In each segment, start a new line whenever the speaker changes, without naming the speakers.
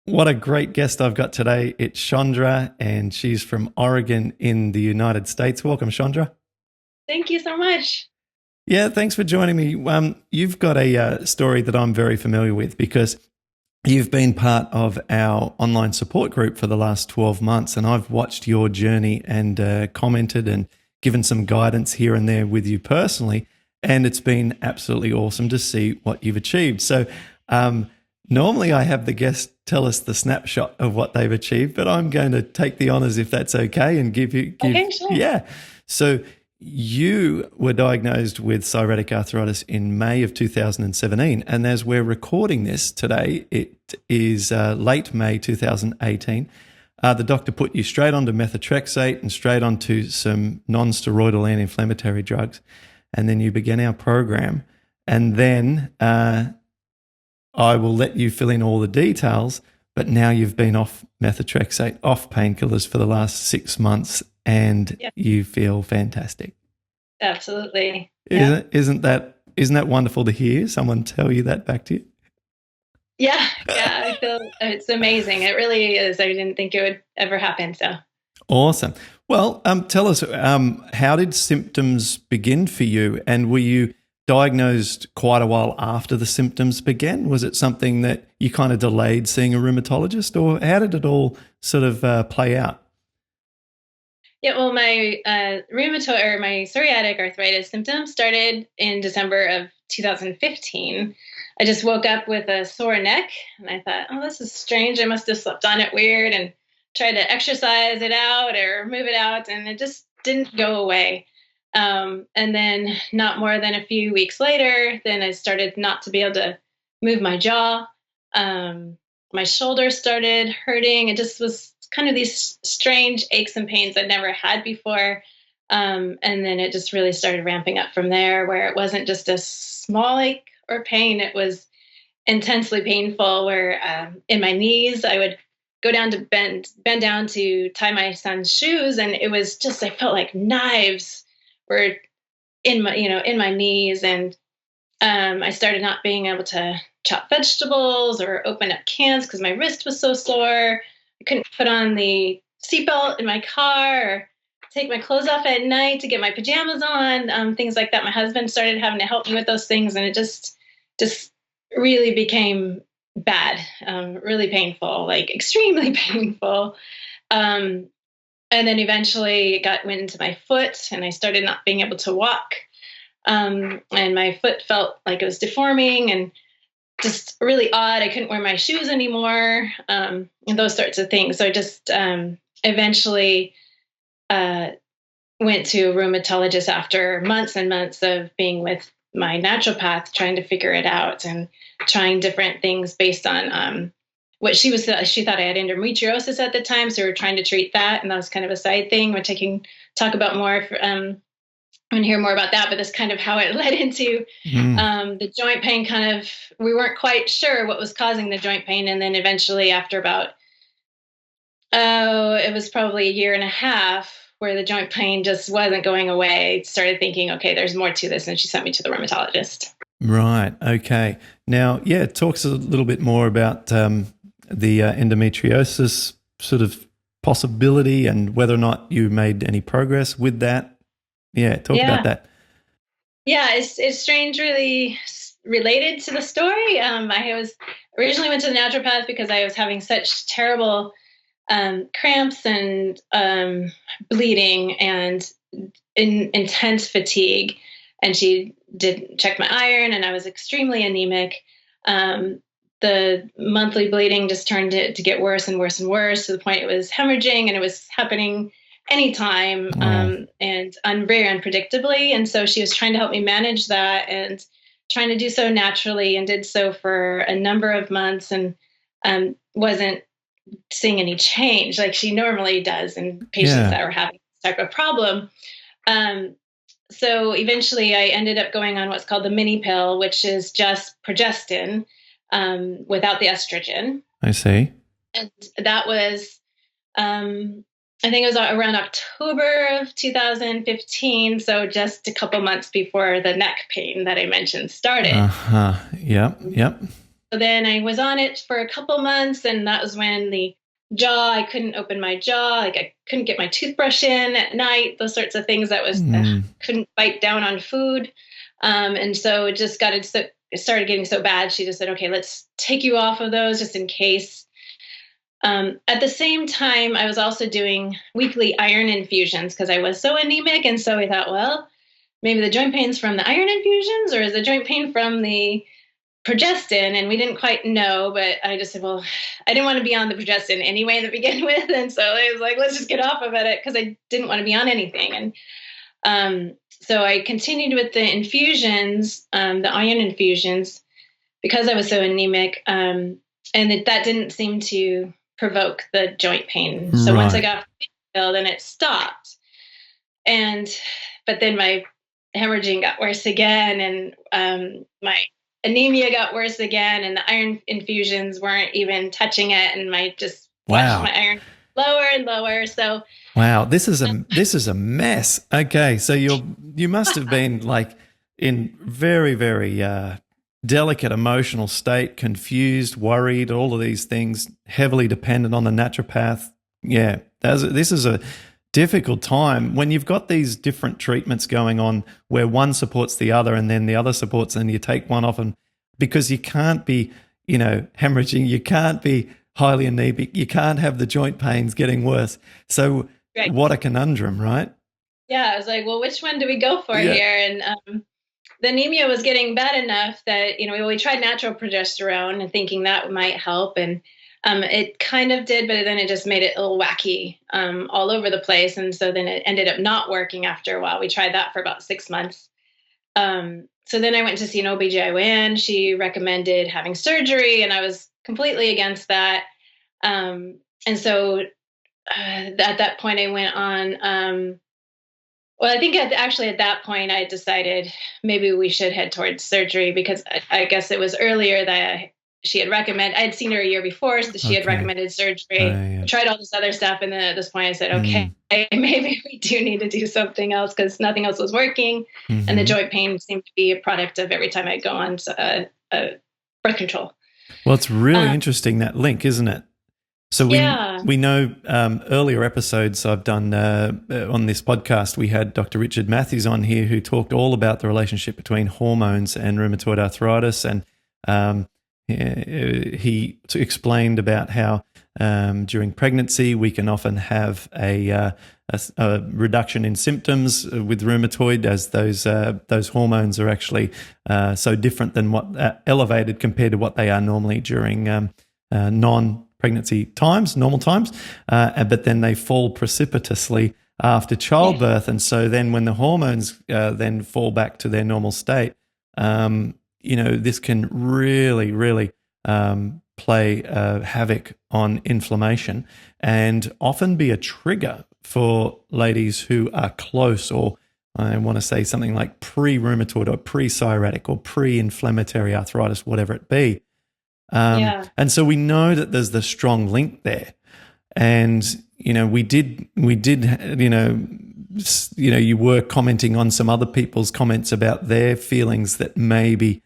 What a great guest I've got today. It's Shondra, and she's from Oregon in the United States. Welcome, Shondra.
Thank you so much.
Yeah, thanks for joining me. You've got a story that I'm very familiar with because you've been part of our online support group for the last 12 months, and I've watched your journey and commented and given some guidance here and there with you personally. And it's been absolutely awesome to see what you've achieved. So, normally I have the guest tell us the snapshot of what they've achieved, but I'm going to take the honors if that's okay and
Okay, sure.
yeah. So, you were diagnosed with psoriatic arthritis in May of 2017. And as we're recording this today, it is late May 2018. The doctor put you straight onto methotrexate and straight onto some non-steroidal anti-inflammatory drugs. And then you began our program. And then I will let you fill in all the details. But now you've been off methotrexate, off painkillers for the last 6 months, and
Yeah,
you feel fantastic.
absolutely. Yeah.
Isn't that wonderful to hear someone tell you that back to you?
Yeah, I feel it's amazing. It really is. I didn't think it would ever happen. So,
Awesome. Well, tell us, how did symptoms begin for you, and were you diagnosed quite a while after the symptoms began? Was it something that you kind of delayed seeing a rheumatologist, or how did it all sort of play out?
yeah, well, my rheumatoid or my psoriatic arthritis symptoms started in December of 2015. I just woke up with a sore neck and I thought, oh, this is strange. I must have slept on it weird and tried to exercise it out or move it out, and it just didn't go away. And then, not more than a few weeks later, then I started not to be able to move my jaw. Um, my shoulder started hurting. It just was kind of these strange aches and pains I'd never had before. And then it just really started ramping up from there, where it wasn't just a small ache or pain, it was intensely painful. Where in my knees, I would go down to bend down to tie my son's shoes, and it was just I felt like knives were in my in my knees. And I started not being able to chop vegetables or open up cans because my wrist was so sore. I couldn't put on the seatbelt in my car or take my clothes off at night to get my pajamas on, things like that. My husband started having to help me with those things, and it just really became bad, really painful, like extremely painful. Um, and then eventually it went into my foot, and I started not being able to walk. And my foot felt like it was deforming and just really odd. I couldn't wear my shoes anymore, and those sorts of things. So I just eventually uh, went to a rheumatologist after months and months of being with my naturopath, trying to figure it out and trying different things based on what she thought I had endometriosis at the time. So we were trying to treat that, and that was kind of a side thing, which I can talk about more. I'm going to hear more about that, but that's kind of how it led into
Mm.
the joint pain. Kind of, we weren't quite sure what was causing the joint pain, and then eventually, after about it was probably a year and a half, where the joint pain just wasn't going away, started thinking, okay, there's more to this, and she sent me to the rheumatologist.
Right. Okay. Now, yeah, talks a little bit more about the endometriosis sort of possibility and whether or not you made any progress with that. Yeah, talk about
Yeah,
that.
yeah, it's strange, really related to the story. I was originally went to the naturopath because I was having such terrible cramps and bleeding and intense fatigue. And she did check my iron, and I was extremely anemic. Um, the monthly bleeding just turned to get worse and worse and worse, to the point it was hemorrhaging, and it was happening anytime,
Oh,
and very unpredictably. And so she was trying to help me manage that and trying to do so naturally, and did so for a number of months, and wasn't seeing any change like she normally does in patients
yeah.
that are having this type of problem. Um, so eventually, I ended up going on what's called the mini pill, which is just progestin without the estrogen.
I see.
And that was, um, I think it was around October of 2015. So just a couple months before the neck pain that I mentioned started.
Uh huh. Yep. Yep.
then I was on it for a couple months, and that was when the jaw, I couldn't open my jaw, like I couldn't get my toothbrush in at night, those sorts of things. That was couldn't bite down on food. And so it just it started getting so bad. She just said, okay, let's take you off of those just in case. At the same time, I was also doing weekly iron infusions because I was so anemic. And so we thought, well, maybe the joint pain's from the iron infusions, or is the joint pain from the progestin? And we didn't quite know, but I just said, well, I didn't want to be on the progestin anyway to begin with. And so I was like, let's just get off of it because I didn't want to be on anything. And so I continued with the infusions, the iron infusions, because I was so anemic. And that didn't seem to provoke the joint pain. So once I got filled, then it stopped. But then my hemorrhaging got worse again, and my anemia got worse again, and the iron infusions weren't even touching it, and my iron lower and lower. So
wow, this is a mess. Okay, so you must have been like in very, very delicate emotional state, confused, worried, all of these things, heavily dependent on the naturopath. Yeah, this is a difficult time when you've got these different treatments going on where one supports the other and then the other supports, and you take one off, and because you can't be, hemorrhaging, you can't be highly anemic, you can't have the joint pains getting worse. So what a conundrum, right?
Yeah, I was like, well, which one do we go for here? And the anemia was getting bad enough that, we tried natural progesterone and thinking that might help. And it kind of did, but then it just made it a little wacky all over the place. And so then it ended up not working after a while. We tried that for about 6 months. So then I went to see an OBGYN. She recommended having surgery, and I was completely against that. And so at that point I went on, well, I think at that point I decided maybe we should head towards surgery, because I guess it was earlier that she had recommended. I had seen her a year before, so she had recommended surgery. I tried all this other stuff, and then at this point I said, okay, maybe we do need to do something else because nothing else was working, and the joint pain seemed to be a product of every time I go on birth control.
Well, it's really interesting, that link, isn't it? So we know earlier episodes I've done on this podcast, we had Dr. Richard Matthews on here who talked all about the relationship between hormones and rheumatoid arthritis, and he explained about how during pregnancy we can often have a reduction in symptoms with rheumatoid, as those hormones are actually so different than what elevated compared to what they are normally during non-pregnancy times, normal times, but then they fall precipitously after childbirth. And so then when the hormones then fall back to their normal state, this can really, really play havoc on inflammation and often be a trigger for ladies who are close, or I want to say something like pre-rheumatoid or pre-psoriatic or pre-inflammatory arthritis, whatever it be. And so we know that there's the strong link there. And, we did, you were commenting on some other people's comments about their feelings that maybe,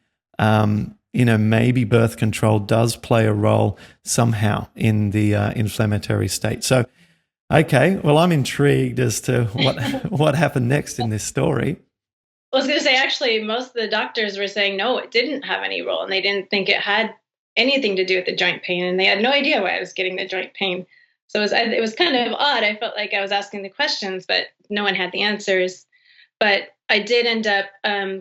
maybe birth control does play a role somehow in the inflammatory state. So, okay, well, I'm intrigued as to what happened next in this story.
Well, I was going to say, actually, most of the doctors were saying, no, it didn't have any role, and they didn't think it had anything to do with the joint pain, and they had no idea why I was getting the joint pain. So it was kind of odd. I felt like I was asking the questions, but no one had the answers. But I did end up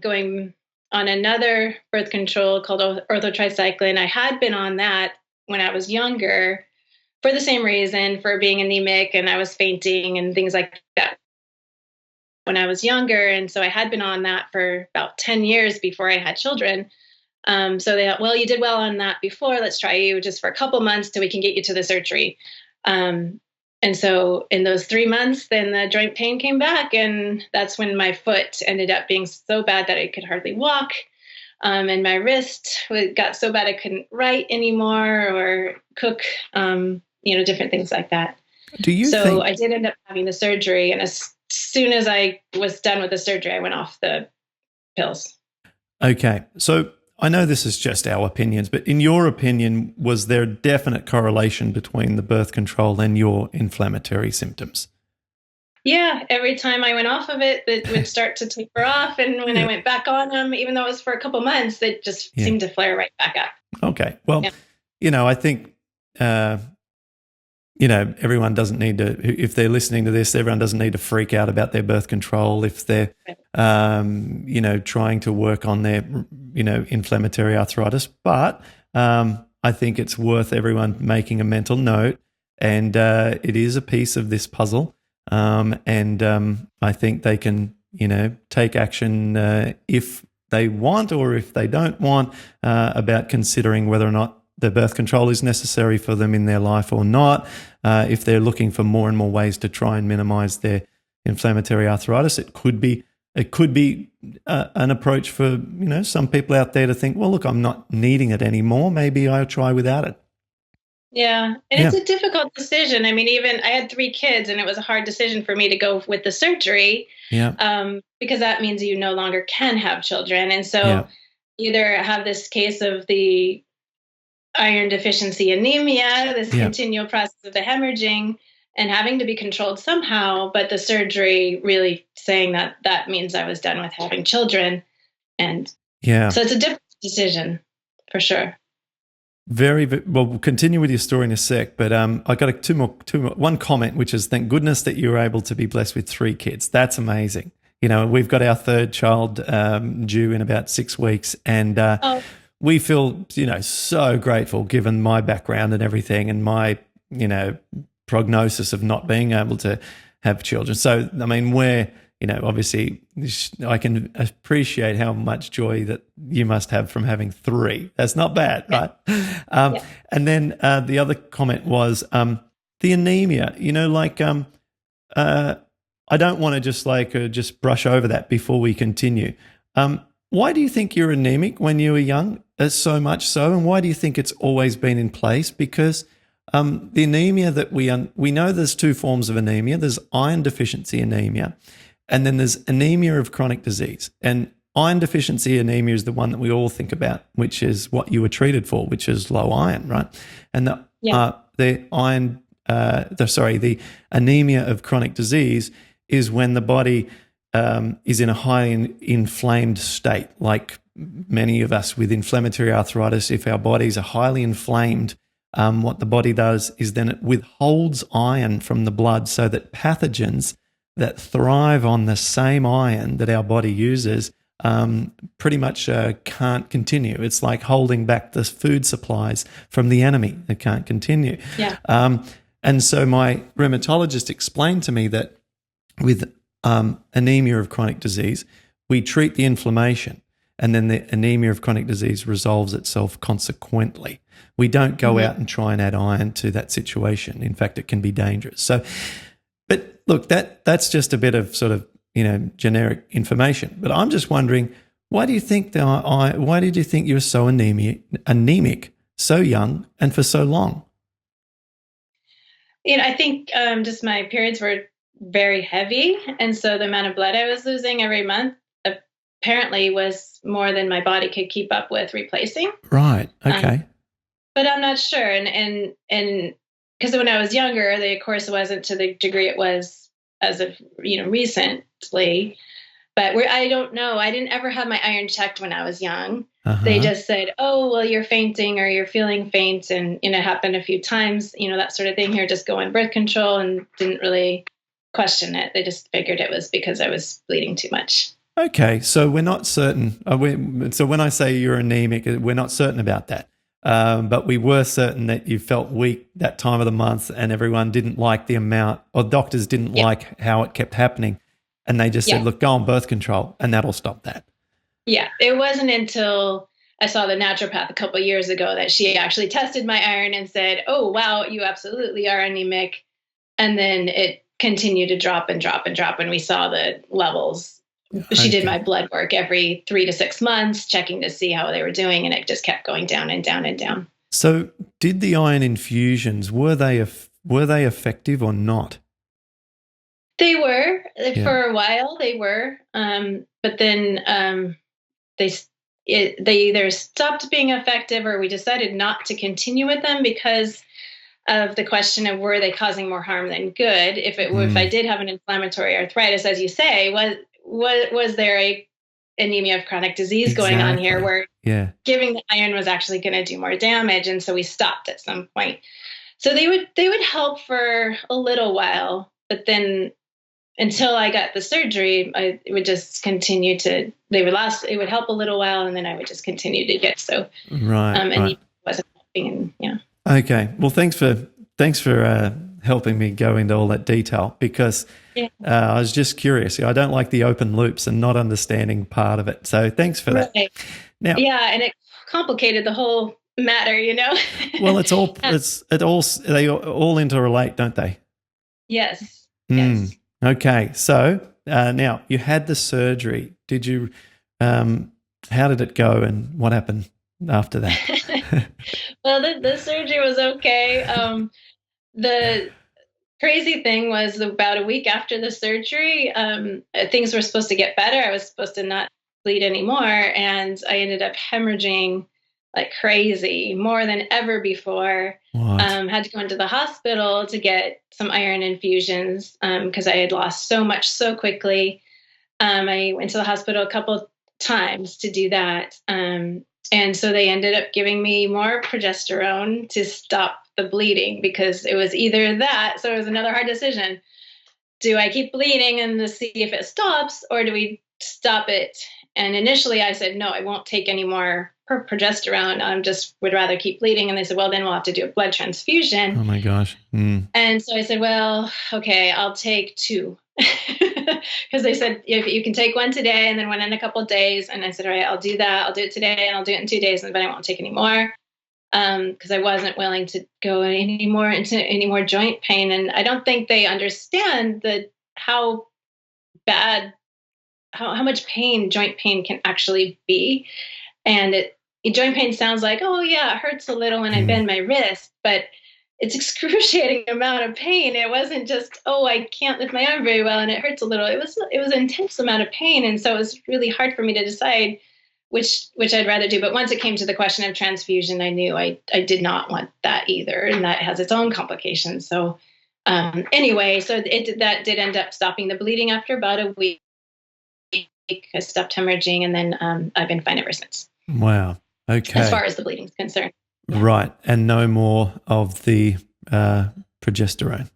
going on another birth control called orthotricycline. I had been on that when I was younger for the same reason, for being anemic, and I was fainting and things like that when I was younger. And so I had been on that for about 10 years before I had children. So they thought, well, you did well on that before. Let's try you just for a couple months till we can get you to the surgery. And so in those 3 months, then the joint pain came back, and that's when my foot ended up being so bad that I could hardly walk. And my wrist got so bad I couldn't write anymore or cook, different things like that. I did end up having the surgery, and as soon as I was done with the surgery, I went off the pills.
Okay. So I know this is just our opinions, but in your opinion, was there a definite correlation between the birth control and your inflammatory symptoms?
Yeah, every time I went off of it, it would start to taper off. And when I
Yeah.
went back on them, even though it was for a couple months, it just
Yeah.
seemed to flare right back up.
Okay. Well,
Yeah.
I think, everyone doesn't need to, if they're listening to this, everyone doesn't need to freak out about their birth control if they're, trying to work on their, inflammatory arthritis. But I think it's worth everyone making a mental note, and it is a piece of this puzzle. And I think they can, take action if they want or if they don't want, about considering whether or not the birth control is necessary for them in their life or not. If they're looking for more and more ways to try and minimize their inflammatory arthritis, it could be an approach for some people out there to think, well, look, I'm not needing it anymore. Maybe I'll try without it.
Yeah. And it's a difficult decision. I mean, even I had 3 kids, and it was a hard decision for me to go with the surgery. Because that means you no longer can have children. And so either have this case of the iron deficiency anemia, this continual process of the hemorrhaging and having to be controlled somehow, but the surgery really saying that means I was done with having children. And so it's a difficult decision for sure.
Very well. We'll continue with your story in a sec, but I got two more. One comment, which is, thank goodness that you were able to be blessed with 3 kids. That's amazing. We've got our 3rd child due in about 6 weeks, and we feel so grateful given my background and everything, and my prognosis of not being able to have children. So I mean, we're obviously, I can appreciate how much joy that you must have from having 3. That's not bad, right? And then the other comment was the anemia. I don't want to just brush over that before we continue. Why do you think you're anemic when you were young, so much so, and why do you think it's always been in place? Because the anemia that we know, there's 2 forms of anemia. There's iron deficiency anemia, and then there's anemia of chronic disease. And iron deficiency anemia is the one that we all think about, which is what you were treated for, which is low iron, right? And the anemia of chronic disease is when the body is in a highly inflamed state. Like many of us with inflammatory arthritis, if our bodies are highly inflamed, what the body does is then it withholds iron from the blood so that pathogens that thrive on the same iron that our body uses pretty much can't continue. It's like holding back the food supplies from the enemy. It can't continue. And so my rheumatologist explained to me that with anemia of chronic disease, we treat the inflammation, and then the anemia of chronic disease resolves itself consequently. We don't go out and try and add iron to that situation. In fact, it can be dangerous. So, but look, that's just a bit of sort of generic information. But I'm just wondering, why did you think you were so anemic, so young, and for so long?
I think just my periods were very heavy, and so the amount of blood I was losing every month apparently was more than my body could keep up with replacing.
Right. Okay.
But I'm not sure, and because when I was younger, of course, it wasn't to the degree it was as of recently. But I don't know. I didn't ever have my iron checked when I was young. They just said, "Oh, well, you're fainting or you're feeling faint," and it happened a few times. That sort of thing. Here, just go on birth control, and didn't really question it. They just figured it was because I was bleeding too much.
Okay, so we're not certain. So when I say you're anemic, we're not certain about that. But we were certain that you felt weak that time of the month, and everyone didn't like the amount, or doctors didn't like how it kept happening. And they just said, look, go on birth control, and that'll stop that. Yeah.
It wasn't until I saw the naturopath a couple of years ago that she actually tested my iron and said, oh, wow, you absolutely are anemic. And then it continued to drop and drop and drop, and we saw the levels. She did my blood work every 3 to 6 months, checking to see how they were doing, and it just kept going down and down and down.
So did the iron infusions, were they effective or not?
They were. For a while, they were. But then they either stopped being effective or we decided not to continue with them because of the question of were they causing more harm than good. If I did have an inflammatory arthritis, as you say, was there a anemia of chronic disease going on here where giving the iron was actually going to do more damage? And so we stopped at some point. So they would help for a little while, but then until I got the surgery, it would just continue to, it would help a little while, and then I would just continue to get so. And it wasn't helping, and yeah.
Okay. Well, thanks for helping me go into all that detail, because I was just curious. I don't like the open loops and not understanding part of it. So thanks for that. Now,
and it complicated the whole matter,
Well, they all interrelate, don't they?
Yes.
Yes. Okay. So now you had the surgery. Did you? How did it go, and what happened after that?
Well, the surgery was okay. The crazy thing was about a week after the surgery, things were supposed to get better. I was supposed to not bleed anymore, and I ended up hemorrhaging like crazy, more than ever before. Had to go into the hospital to get some iron infusions because I had lost so much so quickly. I went to the hospital a couple times to do that. And so they ended up giving me more progesterone to stop the bleeding, because it was either that. So it was another hard decision. Do I keep bleeding and to see if it stops, or do we stop it? And initially I said, no, I won't take any more progesterone. I just would rather keep bleeding. And they said, well, then we'll have to do a blood transfusion.
Oh my gosh.
And so I said, well, okay, I'll take 2. Because they said, if you can take 1 today and then 1 in a couple of days. And I said, all right, I'll do that. I'll do it today and I'll do it in 2 days, and then I won't take any more. Because I wasn't willing to go into any more joint pain. And I don't think they understand how bad, how much pain joint pain can actually be. And joint pain sounds like, oh yeah, it hurts a little when I bend my wrist, but it's excruciating amount of pain. It wasn't just, oh, I can't lift my arm very well and it hurts a little. It was an intense amount of pain. And so it was really hard for me to decide which I'd rather do. But once it came to the question of transfusion, I knew I did not want that either. And that has its own complications. So anyway, so that did end up stopping the bleeding after about a week. I stopped hemorrhaging, and then I've been fine ever since.
Wow. Okay.
As far as the bleeding is concerned.
Yeah. Right. And no more of the progesterone.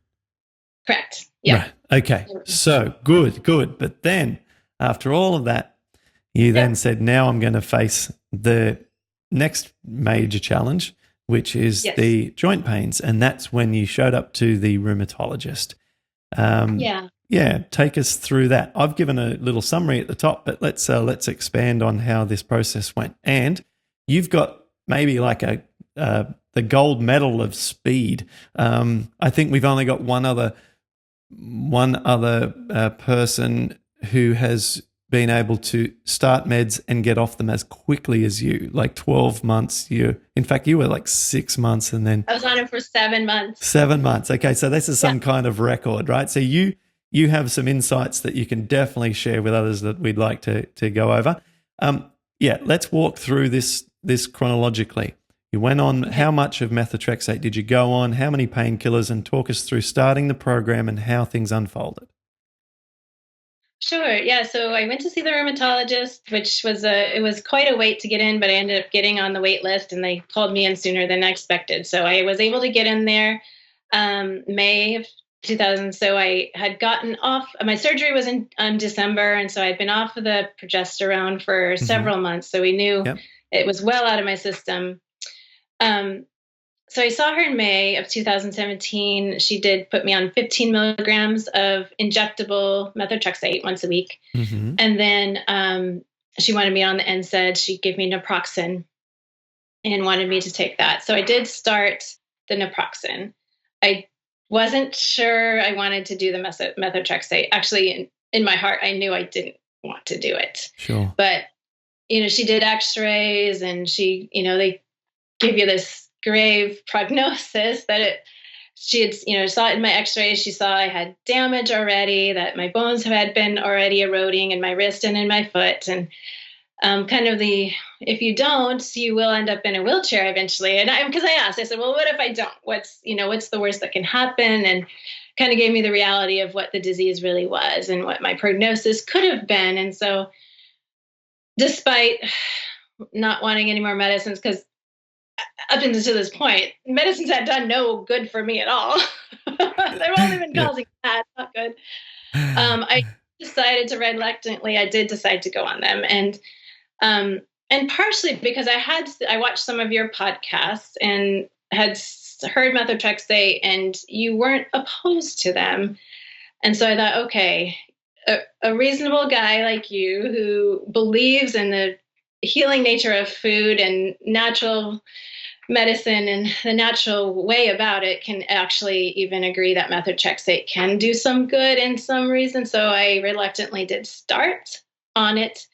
Correct. Yeah.
Right. Okay. So good. But then after all of that, you then said, now I'm going to face the next major challenge, which is the joint pains. And that's when you showed up to the rheumatologist. Yeah, take us through that. I've given a little summary at the top, but let's expand on how this process went. And you've got maybe like the gold medal of speed. I think we've only got one other person who has been able to start meds and get off them as quickly as you, like 12 months. In fact, you were like 6 months, and then
I was on it for 7 months.
7 months. Okay, so this is some kind of record, right? So you have some insights that you can definitely share with others that we'd like to go over. Let's walk through this chronologically. You went on, how much of methotrexate did you go on? How many painkillers? And talk us through starting the program and how things unfolded.
Sure. Yeah. So I went to see the rheumatologist, which was it was quite a wait to get in, but I ended up getting on the wait list, and they called me in sooner than I expected. So I was able to get in there May of 2000. So I had gotten off. My surgery was in December, and so I'd been off of the progesterone for several months. So we knew it was well out of my system. So I saw her in May of 2017. She did put me on 15 milligrams of injectable methotrexate once a week. And then she wanted me on the NSAID. She gave me naproxen and wanted me to take that. So I did start the naproxen. I wasn't sure I wanted to do the methotrexate. Actually, in my heart, I knew I didn't want to do it.
Sure.
But, she did x-rays, and they give you this grave prognosis that she had, saw it in my x-rays. She saw I had damage already, that my bones had been already eroding in my wrist and in my foot. And kind of if you don't, you will end up in a wheelchair eventually. And because I asked, I said, well, what if I don't? What's the worst that can happen? And kind of gave me the reality of what the disease really was and what my prognosis could have been. And so despite not wanting any more medicines, because up until this point, medicines had done no good for me at all. They've only been causing bad, not good. I decided to reluctantly, I did decide to go on them. And partially because I watched some of your podcasts and had heard methotrexate, and you weren't opposed to them. And so I thought, okay, a reasonable guy like you who believes in the healing nature of food and natural medicine and the natural way about it can actually even agree that methotrexate can do some good in some reason. So I reluctantly did start on it,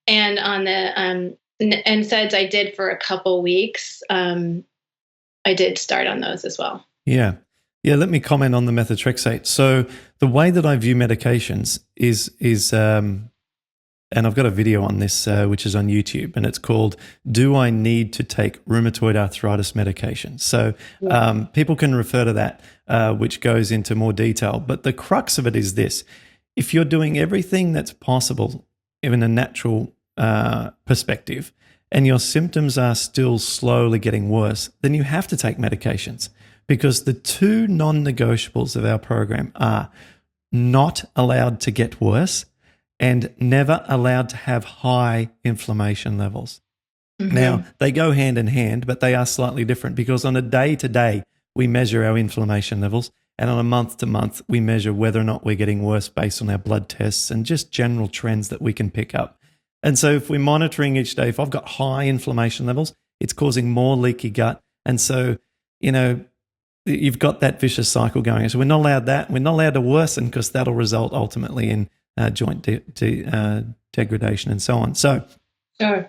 and on the NSAIDs I did for a couple weeks. I did start on those as well.
Yeah. Yeah, let me comment on the methotrexate. So the way that I view medications is and I've got a video on this, which is on YouTube, and it's called "Do I Need to Take Rheumatoid Arthritis Medication?" So people can refer to that, which goes into more detail. But the crux of it is this: if you're doing everything that's possible in a natural perspective, and your symptoms are still slowly getting worse, then you have to take medications, because the two non-negotiables of our program are not allowed to get worse and never allowed to have high inflammation levels. Mm-hmm. Now, they go hand in hand, but they are slightly different, because on a day-to-day, we measure our inflammation levels, and on a month-to-month, we measure whether or not we're getting worse based on our blood tests and just general trends that we can pick up. And so if we're monitoring each day, if I've got high inflammation levels, it's causing more leaky gut. And so, you've got that vicious cycle going. So we're not allowed that. We're not allowed to worsen, because that'll result ultimately in joint degradation and so on. So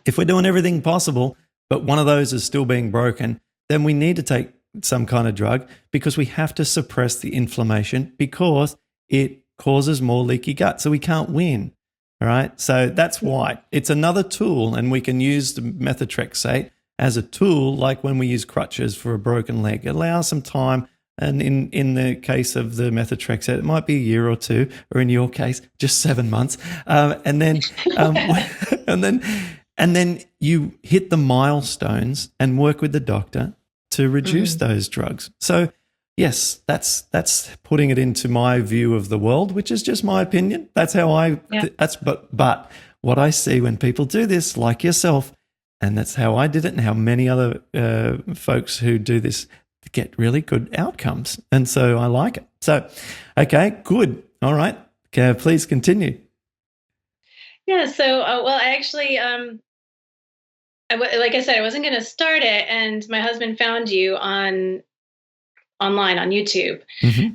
if we're doing everything possible, but one of those is still being broken, then we need to take some kind of drug, because we have to suppress the inflammation, because it causes more leaky gut. So we can't win. All right. So that's why it's another tool, and we can use the methotrexate as a tool, like when we use crutches for a broken leg. It allows some time. And in the case of the methotrexate, it might be a year or two, or in your case, just 7 months. And then you hit the milestones and work with the doctor to reduce those drugs. So yes, that's putting it into my view of the world, which is just my opinion. That's how but what I see when people do this, like yourself, and that's how I did it, and how many other folks who do this get really good outcomes. And so I like it. So, okay, good. All right. Please continue.
Yeah. So, I actually, like I said, I wasn't going to start it, and my husband found you online on YouTube,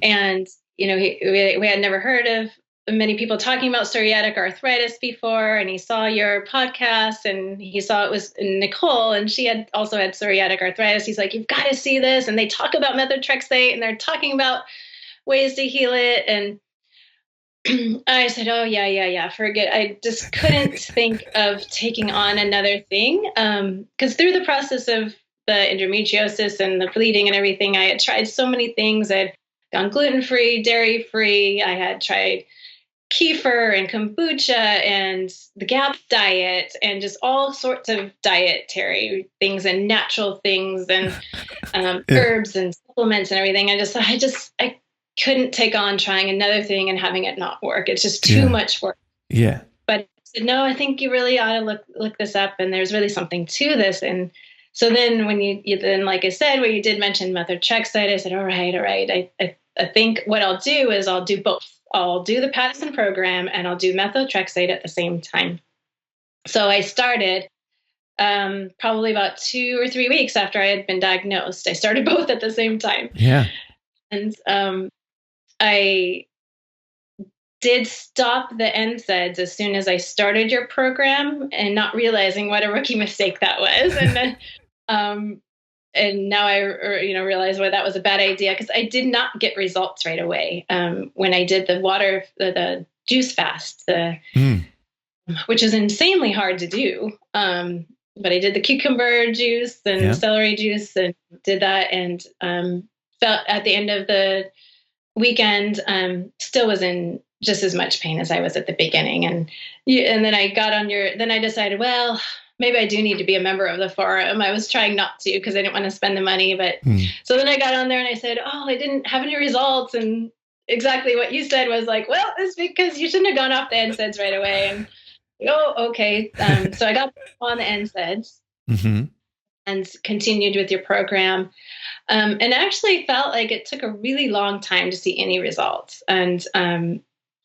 and we had never heard of many people talking about psoriatic arthritis before, and he saw your podcast, and he saw it was Nicole, and she had also had psoriatic arthritis. He's like, you've got to see this, and they talk about methotrexate, and they're talking about ways to heal it, and I said, oh, yeah, forget. I just couldn't think of taking on another thing, because through the process of the endometriosis and the bleeding and everything, I had tried so many things. I'd gone gluten-free, dairy-free. I had tried kefir and kombucha and the GAP diet and just all sorts of dietary things and natural things and herbs and supplements and everything. I couldn't take on trying another thing and having it not work. It's just too much work.
Yeah.
But I said, no, I think you really ought to look this up, and there's really something to this. And so then when you then, like I said, where you did mention methotrexate, I said, all right. I think what I'll do is I'll do both. I'll do the Paddison Program, and I'll do methotrexate at the same time. So I started probably about 2 or 3 weeks after I had been diagnosed. I started both at the same time.
Yeah.
And I did stop the NSAIDs as soon as I started your program, and not realizing what a rookie mistake that was. And then, and now I realize why that was a bad idea, because I did not get results right away. When I did the juice fast, which is insanely hard to do. But I did the cucumber juice and celery juice and did that, and felt at the end of the weekend, still was in just as much pain as I was at the beginning. And then then I decided, well, maybe I do need to be a member of the forum. I was trying not to because I didn't want to spend the money. But so then I got on there and I said, oh, I didn't have any results. And exactly what you said was like, well, it's because you shouldn't have gone off the NSAIDs right away. And oh, okay. So I got on the NSAIDs and continued with your program. And actually felt like it took a really long time to see any results. And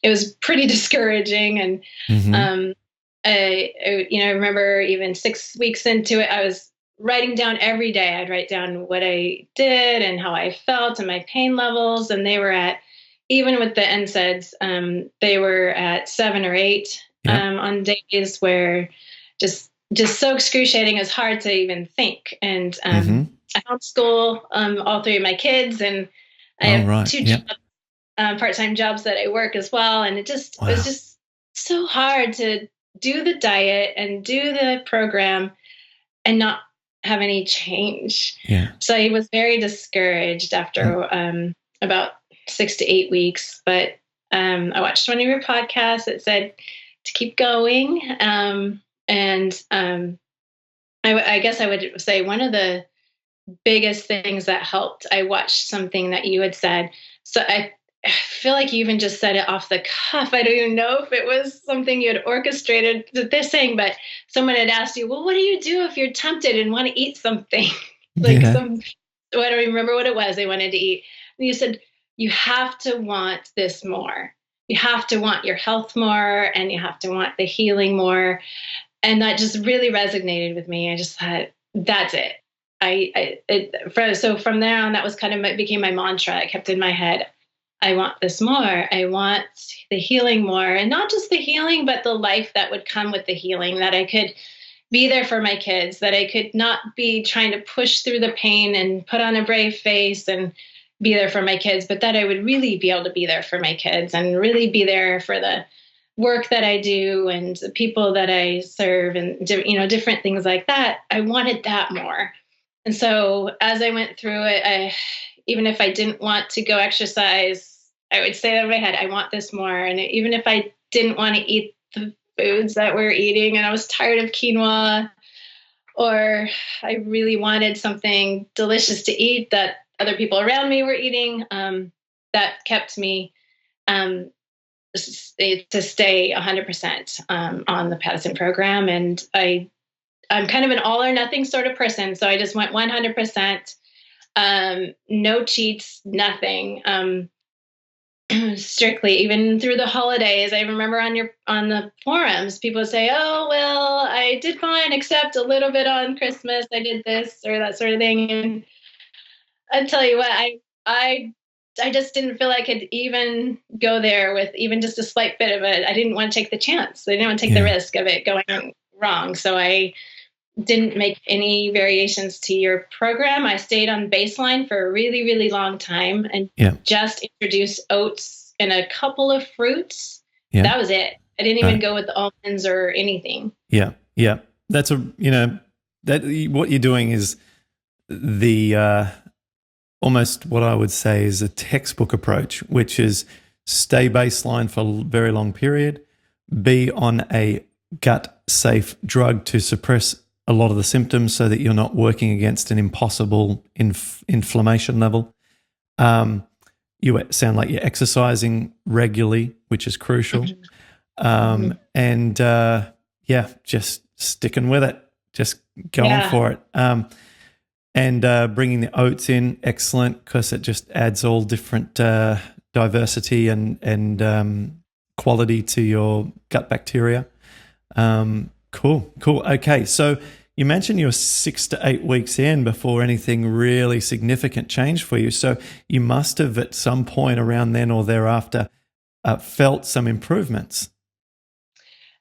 it was pretty discouraging. And I remember even 6 weeks into it, I was writing down every day. I'd write down what I did and how I felt and my pain levels. And they were at, even with the NSAIDs, they were at 7 or 8 on days where just so excruciating, it's hard to even think. And I homeschool all 3 of my kids, and I have 2 jobs, part-time jobs that I work as well. And it was just so hard to do the diet and do the program and not have any change. Yeah. So I was very discouraged after about 6 to 8 weeks. But I watched one of your podcasts that said to keep going. I guess I would say one of the biggest things that helped, I watched something that you had said. So I feel like you even just said it off the cuff. I don't even know if it was something you had orchestrated this thing, but someone had asked you, well, what do you do if you're tempted and want to eat something? I don't remember what it was they wanted to eat. And you said, you have to want this more. You have to want your health more, and you have to want the healing more. And that just really resonated with me. I just thought, that's it. So from there on, that was kind of became my mantra. It kept in my head. I want this more. I want the healing more, and not just the healing, but the life that would come with the healing, that I could be there for my kids, that I could not be trying to push through the pain and put on a brave face and be there for my kids, but that I would really be able to be there for my kids and really be there for the work that I do and the people that I serve and, different things like that. I wanted that more. And so as I went through it, even if I didn't want to go exercise, I would say that in my head, I want this more. And even if I didn't want to eat the foods that we're eating and I was tired of quinoa, or I really wanted something delicious to eat that other people around me were eating, that kept me to stay 100% on the Paddison program. And I'm kind of an all or nothing sort of person. So I just went 100%, no cheats, nothing, strictly, even through the holidays. I remember on the forums, people would say, oh, well, I did fine, except a little bit on Christmas. I did this or that sort of thing. And I tell you what, I just didn't feel I could even go there with even just a slight bit of it. I didn't want to take the chance. I didn't want to take the risk of it going wrong. So I didn't make any variations to your program. I stayed on baseline for a really, really long time and just introduced oats and a couple of fruits. Yeah. That was it. I didn't even go with the almonds or anything. Yeah.
Yeah. That's what you're doing is the almost what I would say is a textbook approach, which is stay baseline for a very long period, be on a gut-safe drug to suppress a lot of the symptoms so that you're not working against an impossible inflammation level. You sound like you're exercising regularly, which is crucial. And just sticking with it, just going for it. And bringing the oats in, excellent, because it just adds all different diversity and quality to your gut bacteria. Cool. Okay, so you mentioned you were 6 to 8 weeks in before anything really significant changed for you. So you must have at some point around then or thereafter felt some improvements.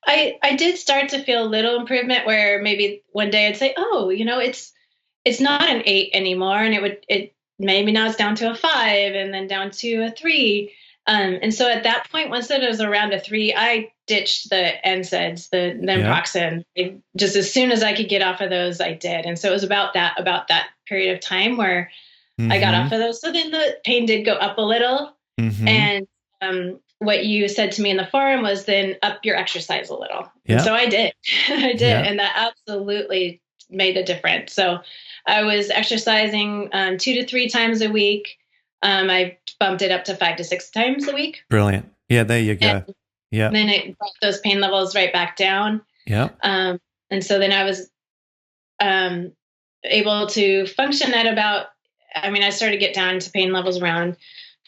I did start to feel a little improvement where maybe one day I'd say, oh, it's not an 8 anymore. And it maybe now it's down to a 5 and then down to a 3. And so at that point, once it was around a 3, I ditched the NSAIDs, the
Yeah.
naproxen. Just as soon as I could get off of those, I did. And so it was about that period of time where I got
Mm-hmm.
off of those. So then the pain did go up a little.
Mm-hmm.
And what you said to me in the forum was then up your exercise a little. And
Yeah.
so I did. I did.
Yeah.
And that absolutely made a difference. So I was exercising 2 to 3 times a week. I bumped it up to 5 to 6 times a week.
Brilliant. Yeah, there you go.
And
Yeah.
then it brought those pain levels right back down.
Yeah.
And so then I was able to function at about, I started to get down to pain levels around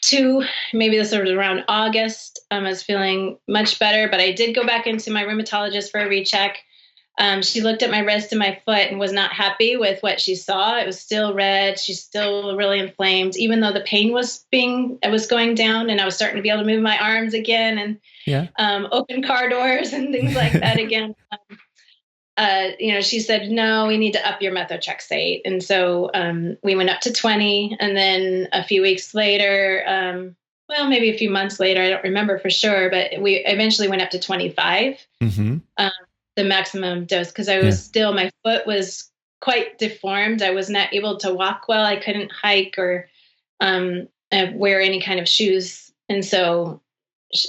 2, maybe this was around August. I was feeling much better, but I did go back into my rheumatologist for a recheck. She looked at my wrist and my foot and was not happy with what she saw. It was still red. She's still really inflamed, even though the pain was going down, and I was starting to be able to move my arms again and
Yeah.
open car doors and things like that again. She said, no, we need to up your methotrexate. And so we went up to 20. And then a few weeks later, maybe a few months later, I don't remember for sure, but we eventually went up to 25,
Mm-hmm.
the maximum dose, because my foot was quite deformed. I was not able to walk well. I couldn't hike or wear any kind of shoes. And so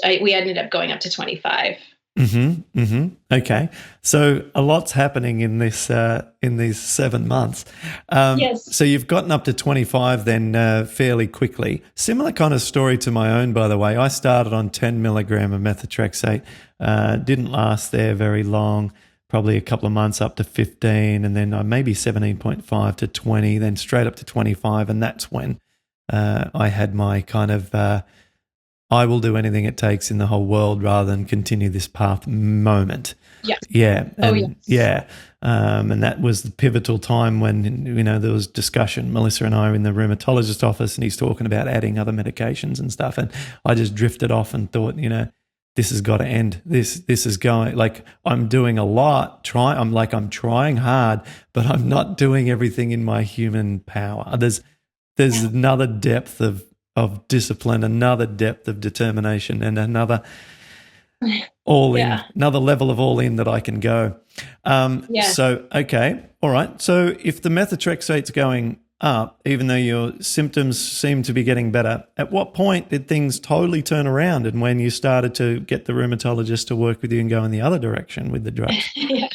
we ended up going up to 25.
Mm-hmm. Mm-hmm. Okay. So a lot's happening in this in these 7 months.
Yes.
So you've gotten up to 25 then fairly quickly. Similar kind of story to my own, by the way. I started on 10 milligram of methotrexate. Didn't last there very long. Probably a couple of months up to 15, and then maybe 17.5 to 20, then straight up to 25, and that's when I had my kind of I will do anything it takes in the whole world rather than continue this path moment.
Yeah.
Yeah. And,
yes.
Yeah. And that was the pivotal time when, there was discussion. Melissa and I are in the rheumatologist office and he's talking about adding other medications and stuff. And I just drifted off and thought, this has got to end. This is going, like, I'm doing a lot. I'm trying hard, but I'm not doing everything in my human power. There's another depth of discipline, another depth of determination, and another another level of all in that I can go. So, okay. All right. So if the methotrexate's going up, even though your symptoms seem to be getting better, at what point did things totally turn around and when you started to get the rheumatologist to work with you and go in the other direction with the drugs?
Yeah.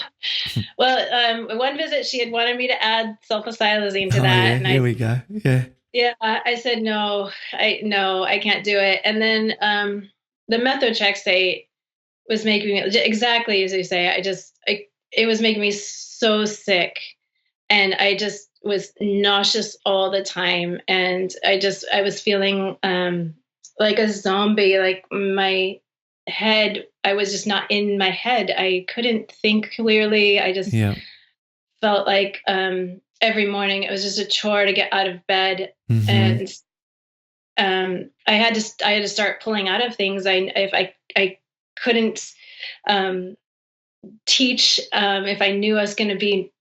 Well, one visit she had wanted me to add sulfasalazine to that.
Yeah,
and
here we go. Yeah.
Yeah, I said no. I can't do it. And then the methotrexate was making me exactly as you say. It was making me so sick, and I just was nauseous all the time, and I was feeling like a zombie. Like my head, I was just not in my head. I couldn't think clearly. I just felt like every morning it was just a chore to get out of bed.
Mm-hmm.
And I had to start pulling out of things. If I couldn't teach if I knew I was going to be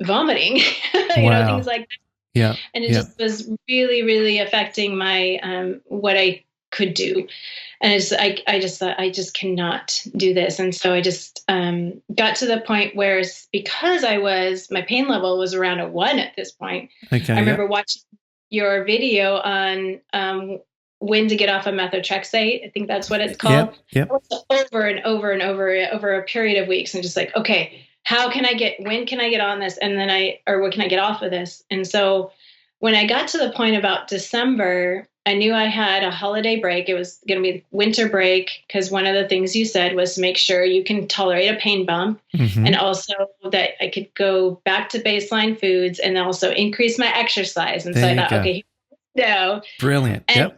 vomiting, things like that.
Yeah.
And it just was really, really affecting my what I could do. And I just thought, I just cannot do this. And so I just got to the point where, because my pain level was around a 1 at this point.
Okay.
I remember watching your video on when to get off of methotrexate. I think that's what it's called.
Yep.
Over and over and over a period of weeks. And just like, okay, when can I get on this? And then when can I get off of this? And so when I got to the point about December, I knew I had a holiday break. It was going to be winter break, because one of the things you said was make sure you can tolerate a pain bump, and also that I could go back to baseline foods and also increase my exercise. And so I thought, okay, no.
Brilliant.
And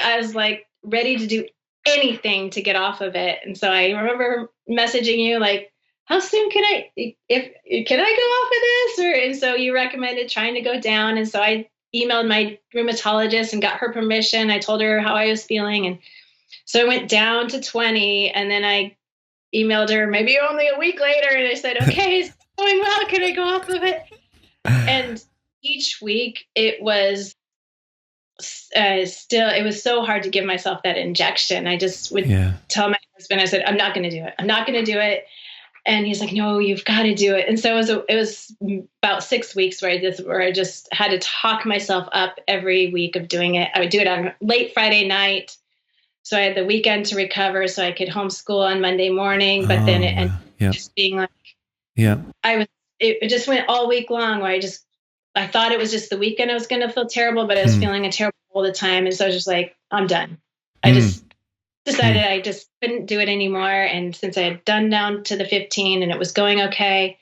I was like ready to do anything to get off of it. And so I remember messaging you like, how soon can I go off of this? And so you recommended trying to go down. And so I emailed my rheumatologist and got her permission. I told her how I was feeling. And so I went down to 20, and then I emailed her maybe only a week later. And I said, okay, it's going well. Can I go off of it? And each week it was still, it was so hard to give myself that injection. I just would tell my husband, I said, I'm not going to do it. I'm not going to do it. And he's like, no, you've got to do it. And so it was about 6 weeks where I just had to talk myself up every week of doing it. I would do it on late Friday night. So I had the weekend to recover so I could homeschool on Monday morning. But then and just being like, it just went all week long where I thought it was just the weekend I was going to feel terrible, but I was feeling terrible all the time. And so I was just like, I'm done. I just decided I just couldn't do it anymore. And since I had done down to the 15 and it was going okay,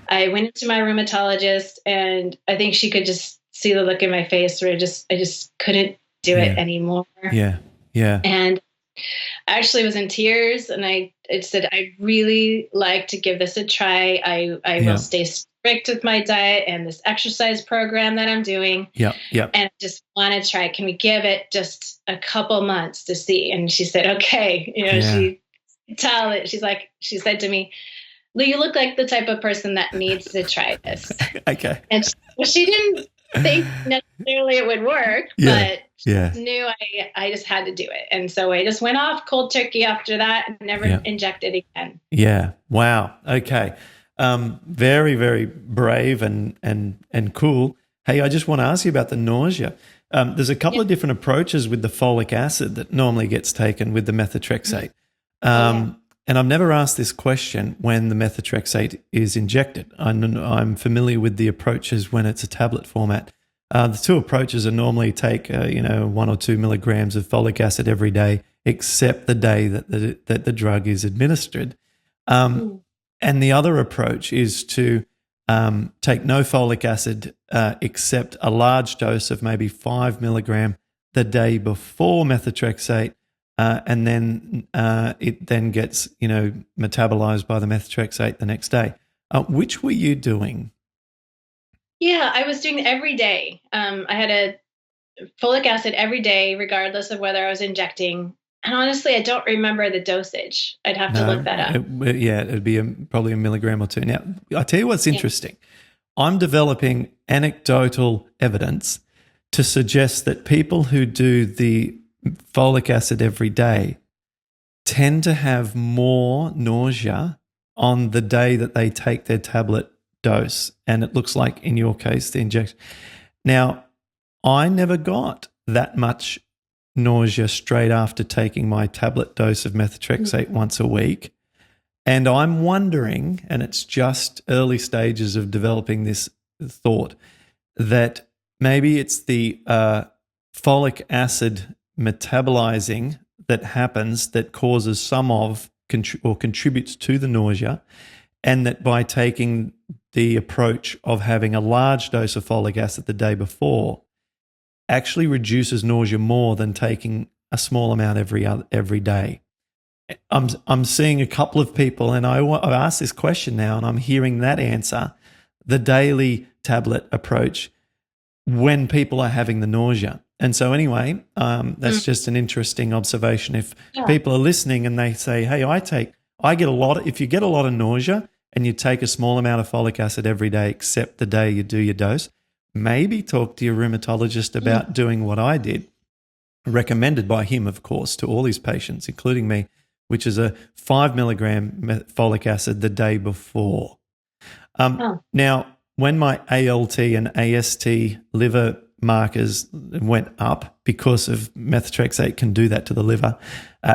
I went to my rheumatologist, and I think she could just see the look in my face where I just couldn't do it anymore. And I actually was in tears, and I said, I really like to give this a try. I will stay strict with my diet and this exercise program that I'm doing. And I just want to try. Can we give it just a couple months to see? And she said, okay. She said to me, Lou, you look like the type of person that needs to try this.
Okay.
And she didn't think necessarily it would work, but she knew I just had to do it. And so I just went off cold turkey after that and never injected again.
Yeah. Wow. Okay. Very, very brave and cool. Hey, I just want to ask you about the nausea. There's a couple of different approaches with the folic acid that normally gets taken with the methotrexate. And I've never asked this question when the methotrexate is injected. I'm familiar with the approaches when it's a tablet format. The two approaches are normally take 1 or 2 milligrams of folic acid every day, except the day that the drug is administered. And the other approach is to take no folic acid except a large dose of maybe 5 milligram the day before methotrexate. And then it then gets, metabolized by the methotrexate the next day. Which were you doing?
Yeah, I was doing every day. I had a folic acid every day, regardless of whether I was injecting. And honestly, I don't remember the dosage. I'd have to look that up.
It'd be probably a milligram or two. Now, I tell you what's interesting. I'm developing anecdotal evidence to suggest that people who do the folic acid every day tend to have more nausea on the day that they take their tablet dose. And it looks like in your case, the injection. Now, I never got that much nausea straight after taking my tablet dose of methotrexate once a week. And I'm wondering, and it's just early stages of developing this thought, that maybe it's the folic acid metabolizing that happens that causes some of or contributes to the nausea, and that by taking the approach of having a large dose of folic acid the day before actually reduces nausea more than taking a small amount every day. I'm seeing a couple of people, and I asked this question now, and I'm hearing that answer, the daily tablet approach, when people are having the nausea. And so anyway, that's just an interesting observation. If people are listening and they say, hey, if you get a lot of nausea and you take a small amount of folic acid every day except the day you do your dose, maybe talk to your rheumatologist about doing what I did, recommended by him, of course, to all his patients, including me, which is a 5 milligram folic acid the day before. Now, when my ALT and AST liver markers went up because of methotrexate can do that to the liver,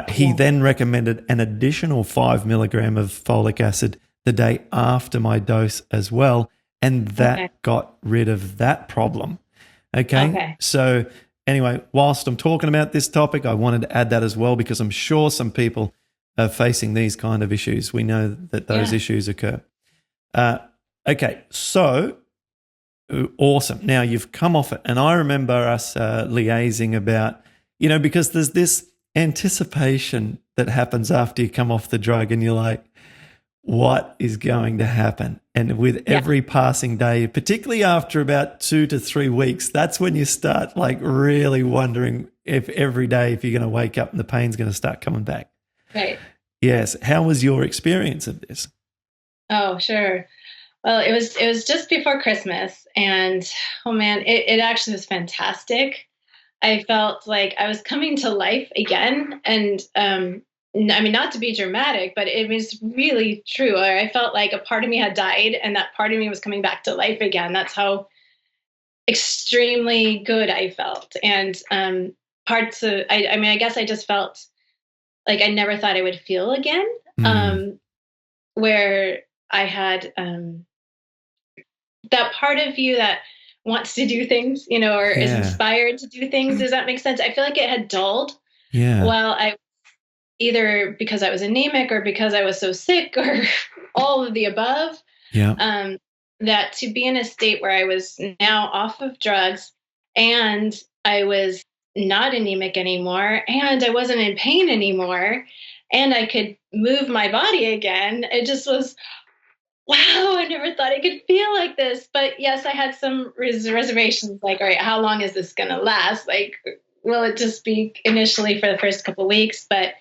he then recommended an additional 5 milligram of folic acid the day after my dose as well, and that got rid of that problem. Okay. So anyway, whilst I'm talking about this topic, I wanted to add that as well, because I'm sure some people are facing these kind of issues. We know that those issues occur. Okay, so awesome. Now you've come off it. And I remember us liaising about, because there's this anticipation that happens after you come off the drug and you're like, what is going to happen? And with every passing day, particularly after about 2 to 3 weeks, that's when you start like really wondering if every day, if you're going to wake up and the pain's going to start coming back.
Right.
Yes. How was your experience of this?
Oh, sure. Well, it was just before Christmas, and oh man, it actually was fantastic. I felt like I was coming to life again. And I mean, not to be dramatic, but it was really true. I felt like a part of me had died and that part of me was coming back to life again. That's how extremely good I felt. And I mean, I guess I just felt like I never thought I would feel again.
Mm.
Where I had that part of you that wants to do things, or is
Yeah.
inspired to do things. Does that make sense? I feel like it had dulled
Yeah.
while I either because I was anemic or because I was so sick or all of the above.
Yeah.
Um, that to be in a state where I was now off of drugs and I was not anemic anymore and I wasn't in pain anymore and I could move my body again. It just was wow, I never thought I could feel like this. But yes, I had some reservations like, all right, how long is this going to last? Like, will it just be initially for the first couple of weeks? But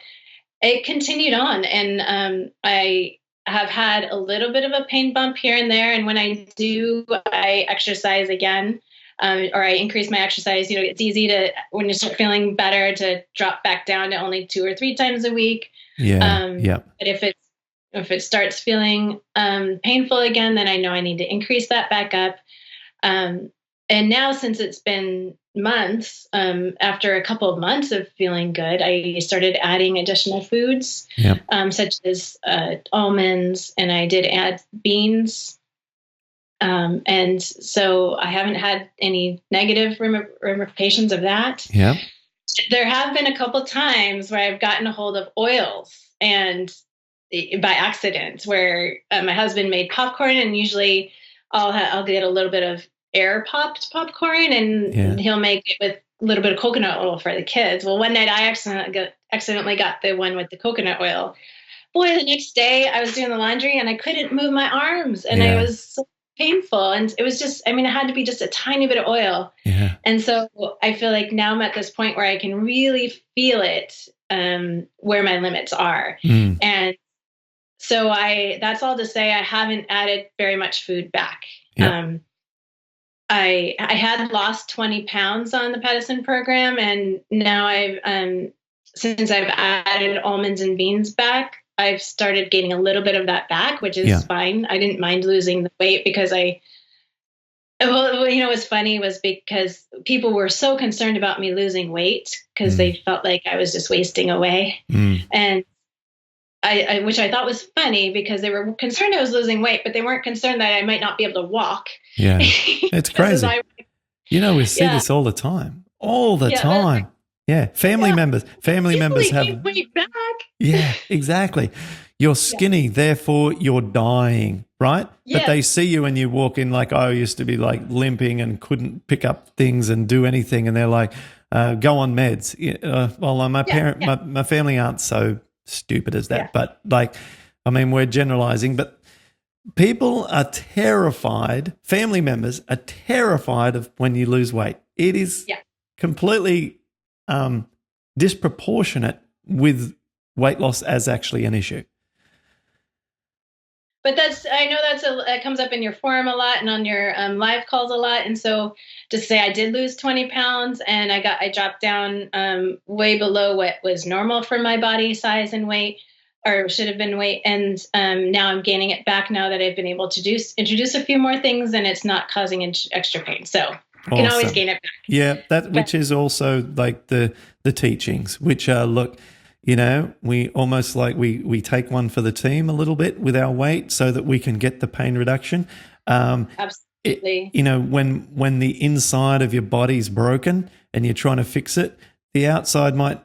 it continued on. And I have had a little bit of a pain bump here and there. And when I do, I exercise again. Or I increase my exercise. It's easy to, when you start feeling better, to drop back down to only 2 or 3 times a week.
Yeah. Yeah.
But if it starts feeling painful again, then I know I need to increase that back up. And now, since it's been months, after a couple of months of feeling good, I started adding additional foods,
Yeah.
such as almonds, and I did add beans. And so I haven't had any negative ramifications of that.
Yeah.
There have been a couple times where I've gotten a hold of oils and by accident, where my husband made popcorn, and usually I'll get a little bit of air popped popcorn, and
Yeah.
he'll make it with a little bit of coconut oil for the kids. Well, one night I accidentally got the one with the coconut oil. Boy, the next day I was doing the laundry and I couldn't move my arms, and I
Yeah.
was so painful. And it was just, I mean, it had to be just a tiny bit of oil.
Yeah.
And so I feel like now I'm at this point where I can really feel it, where my limits are.
Mm.
And so that's all to say I haven't added very much food back.
Yep.
I had lost 20 pounds on the Paddison program, and now since I've added almonds and beans back, I've started gaining a little bit of that back, which is
Yeah.
fine. I didn't mind losing the weight because what's funny was because people were so concerned about me losing weight because they felt like I was just wasting away.
Mm.
And which I thought was funny because they were concerned I was losing weight, but they weren't concerned that I might not be able to walk.
Yeah. It's crazy. We see this all the time. All the time. Yeah. Family members have
gain weight back.
Yeah, exactly. You're skinny, therefore you're dying, right?
Yes.
But they see you and you walk in like, I used to be like limping and couldn't pick up things and do anything. And they're like, go on meds. My family aren't so stupid as that.
Yeah.
But like, I mean, we're generalizing, but people are terrified, family members are terrified of when you lose weight. It is completely disproportionate with weight loss as actually an issue.
But I know that comes up in your forum a lot and on your live calls a lot. And so to say I did lose 20 pounds and I dropped down way below what was normal for my body size and weight, or should have been weight. And now I'm gaining it back now that I've been able to introduce a few more things and it's not causing extra pain. So you can always gain it back.
Yeah, which is also like the teachings, which are, look, we almost like we take one for the team a little bit with our weight so that we can get the pain reduction.
Absolutely.
When the inside of your body's broken and you're trying to fix it, the outside might,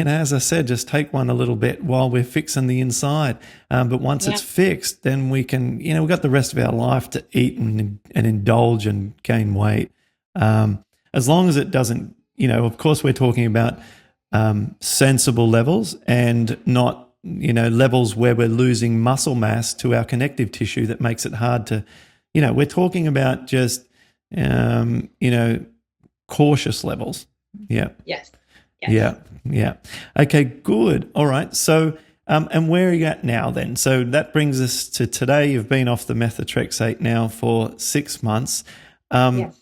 as I said, just take one a little bit while we're fixing the inside. But once it's fixed, then we can, we've got the rest of our life to eat and indulge and gain weight. As long as it doesn't, of course we're talking about sensible levels and not, levels where we're losing muscle mass to our connective tissue that makes it hard to, we're talking about just, cautious levels. Yeah.
Yes.
Yeah. Okay, good. All right. So, and where are you at now then? So that brings us to today. You've been off the methotrexate now for 6 months.
Yes.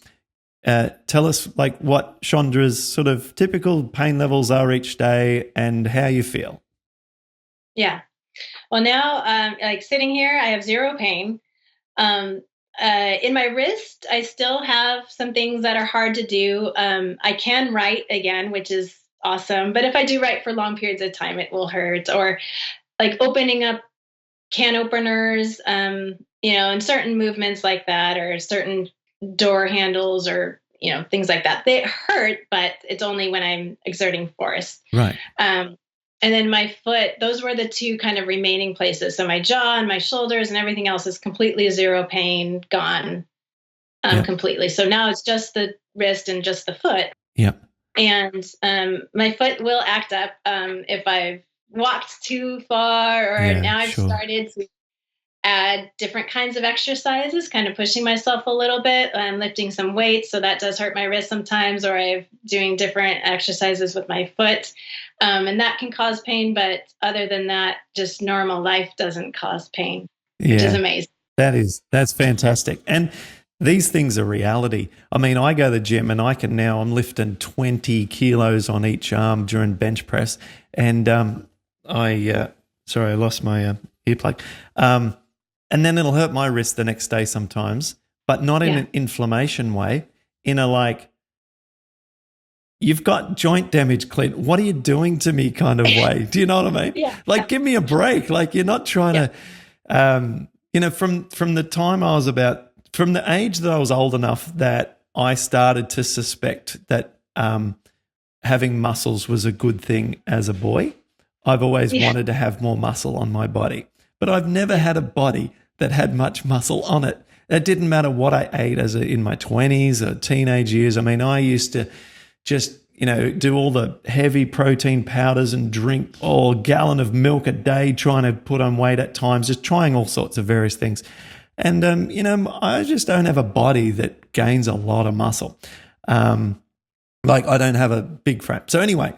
Tell us like what Shondra's sort of typical pain levels are each day and how you feel.
Yeah. Well, now, like sitting here, I have zero pain. Um, in my wrist, I still have some things that are hard to do. I can write again, which is awesome. But if I do write for long periods of time, it will hurt. Or like opening up can openers, and certain movements like that, or certain door handles, or things like that. They hurt, but it's only when I'm exerting force.
Right.
And then my foot, those were the two kind of remaining places. So my jaw and my shoulders and everything else is completely zero pain, gone
Yep.
completely. So now it's just the wrist and just the foot.
Yep.
And my foot will act up if I've walked too far, or now I've started to add different kinds of exercises, kind of pushing myself a little bit. I'm lifting some weights, so that does hurt my wrist sometimes, or I'm doing different exercises with my foot. And that can cause pain, but other than that, just normal life doesn't cause pain, which is amazing.
That's fantastic. And these things are reality. I mean, I go to the gym and I'm lifting 20 kilos on each arm during bench press. And I lost my earplug. And then it'll hurt my wrist the next day sometimes, but not in an inflammation way, in a like, you've got joint damage, Clint. What are you doing to me kind of way? Do you know what I mean? Like, give me a break. Like, you're not trying to, from the time I was from the age that I was old enough that I started to suspect that having muscles was a good thing as a boy, I've always wanted to have more muscle on my body. But I've never had a body that had much muscle on it. It didn't matter what I ate in my 20s or teenage years. I mean, I used to just, do all the heavy protein powders and drink a gallon of milk a day, trying to put on weight at times, just trying all sorts of various things. And, I just don't have a body that gains a lot of muscle. Like I don't have a big frame. So anyway,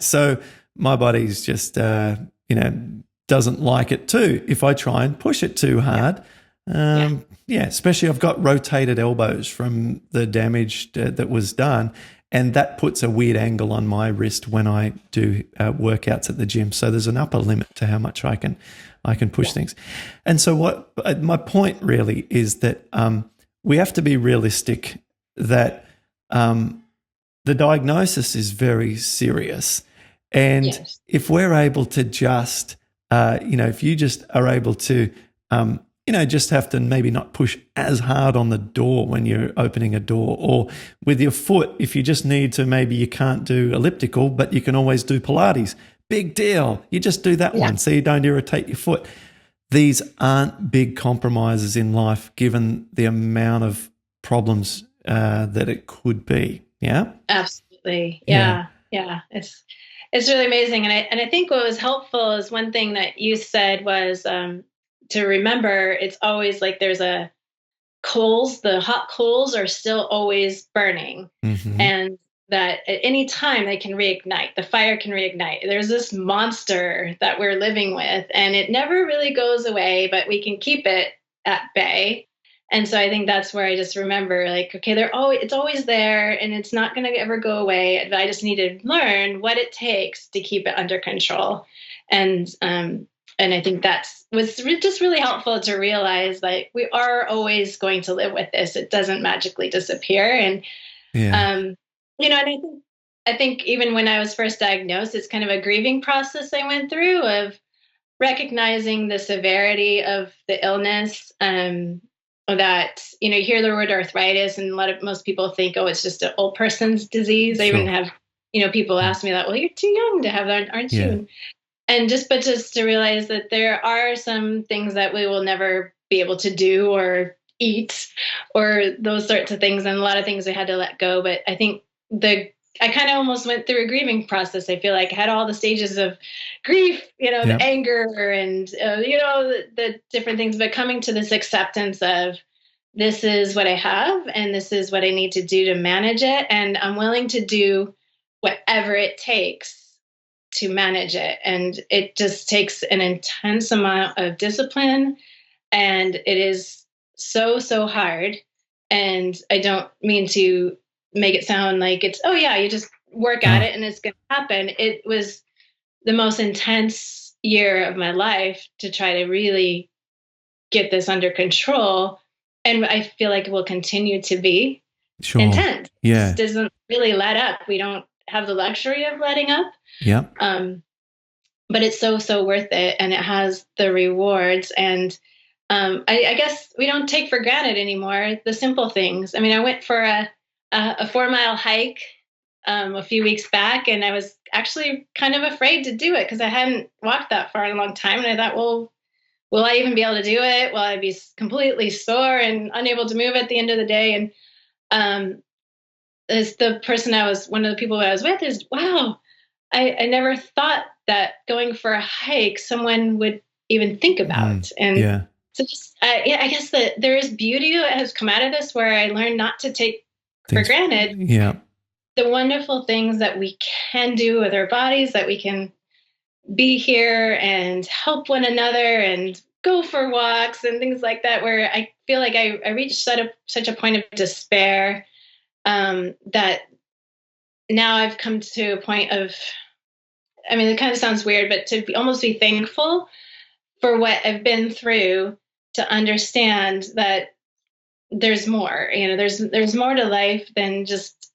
my body's just, doesn't like it too if I try and push it too hard. Especially I've got rotated elbows from the damage that was done, and that puts a weird angle on my wrist when I do workouts at the gym. So there's an upper limit to how much I can push things. And so what my point really is that we have to be realistic that the diagnosis is very serious. And if we're able to just if you just are able to, just have to maybe not push as hard on the door when you're opening a door, or with your foot, if you just need to, maybe you can't do elliptical, but you can always do Pilates. Big deal. You just do that one so you don't irritate your foot. These aren't big compromises in life given the amount of problems that it could be. Yeah?
Absolutely. Yeah. It's really amazing. And I think what was helpful is one thing that you said was to remember it's always like there's the hot coals are still always burning.
Mm-hmm.
And that at any time they can reignite, the fire can reignite. There's this monster that we're living with, and it never really goes away, but we can keep it at bay. And so I think that's where I just remember, like, okay, it's always there, and it's not going to ever go away. I just need to learn what it takes to keep it under control. And I think was just really helpful to realize, like, we are always going to live with this. It doesn't magically disappear. And and I think even when I was first diagnosed, it's kind of a grieving process I went through of recognizing the severity of the illness. That you hear the word arthritis, and most people think, oh, it's just an old person's disease. I even have people ask me that, well, you're too young to have that, aren't you? And just to realize that there are some things that we will never be able to do or eat, or those sorts of things, and a lot of things I had to let go. But I think I kind of almost went through a grieving process. I feel like I had all the stages of grief, the anger and, the different things, but coming to this acceptance of this is what I have and this is what I need to do to manage it. And I'm willing to do whatever it takes to manage it. And it just takes an intense amount of discipline, and it is so, so hard. And I don't mean to make it sound like it's, oh yeah, you just work at
Oh,
it and it's going to happen. It was the most intense year of my life to try to really get this under control. And I feel like it will continue to be
sure.
intense. It just
Yeah.
doesn't really let up. We don't have the luxury of letting up.
Yep.
Um, but it's so, so worth it. And it has the rewards. And I guess we don't take for granted anymore the simple things. I mean, I went for a 4 mile hike a few weeks back, and I was actually kind of afraid to do it because I hadn't walked that far in a long time. And I thought, well, will I even be able to do it? Will I be completely sore and unable to move at the end of the day? And as the person one of the people I was with is, wow, I never thought that going for a hike someone would even think about. And
Yeah.
so just, yeah, I guess that there is beauty that has come out of this where I learned not to take for
Thanks.
granted
Yeah.
the wonderful things that we can do with our bodies, that we can be here and help one another and go for walks and things like that, where I feel like I reached such a point of despair, that now I've come to a point of, I mean, it kind of sounds weird, but almost be thankful for what I've been through, to understand that there's more. There's more to life than just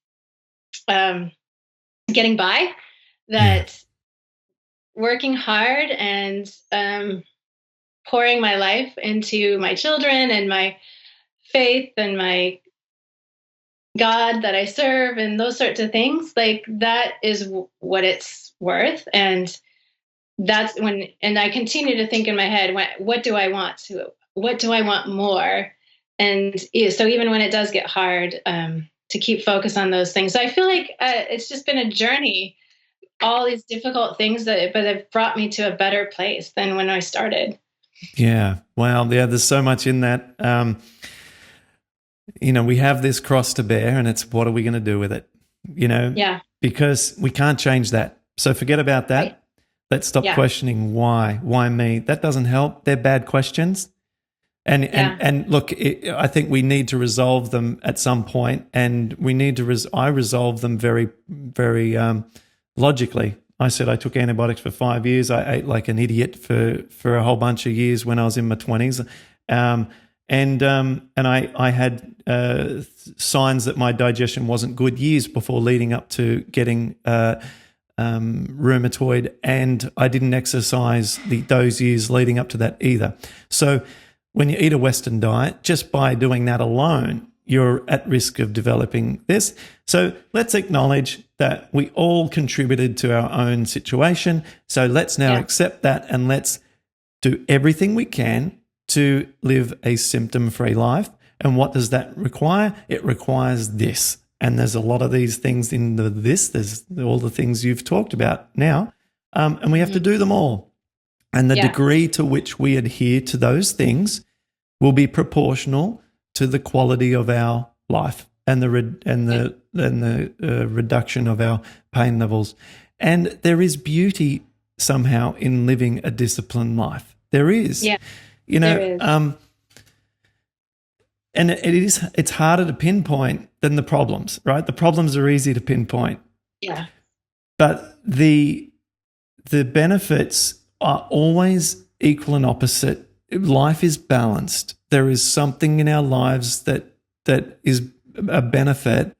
um, getting by.
Yeah.
That working hard and pouring my life into my children and my faith and my God that I serve and those sorts of things, like that is what it's worth. And that's when, and I continue to think in my head, what do I want to, what do I want more? And so even when it does get hard, to keep focus on those things. So I feel like it's just been a journey, all these difficult things but have brought me to a better place than when I started.
Yeah. Wow. Yeah. There's so much in that. We have this cross to bear, and it's what are we going to do with it?
Yeah.
Because we can't change that. So forget about that.
Right.
Let's stop
Yeah.
questioning why. Why me? That doesn't help. They're bad questions. And look, I think we need to resolve them at some point, and we need to. I resolve them very, very logically. I said I took antibiotics for 5 years. I ate like an idiot for a whole bunch of years when I was in my 20s, and I had signs that my digestion wasn't good years before leading up to getting rheumatoid, and I didn't exercise those years leading up to that either. So when you eat a Western diet, just by doing that alone, you're at risk of developing this. So let's acknowledge that we all contributed to our own situation. So let's now accept that, and let's do everything we can to live a symptom-free life. And what does that require? It requires this. And there's a lot of these things in this. There's all the things you've talked about now. And we have to do them all. And the degree to which we adhere to those things will be proportional to the quality of our life and the reduction of our pain levels. And there is beauty somehow in living a disciplined life. There is.
Yeah.
There
is.
And it's harder to pinpoint than the problems, right? The problems are easy to pinpoint.
Yeah.
But the benefits are always equal and opposite. Life is balanced. There is something in our lives that is a benefit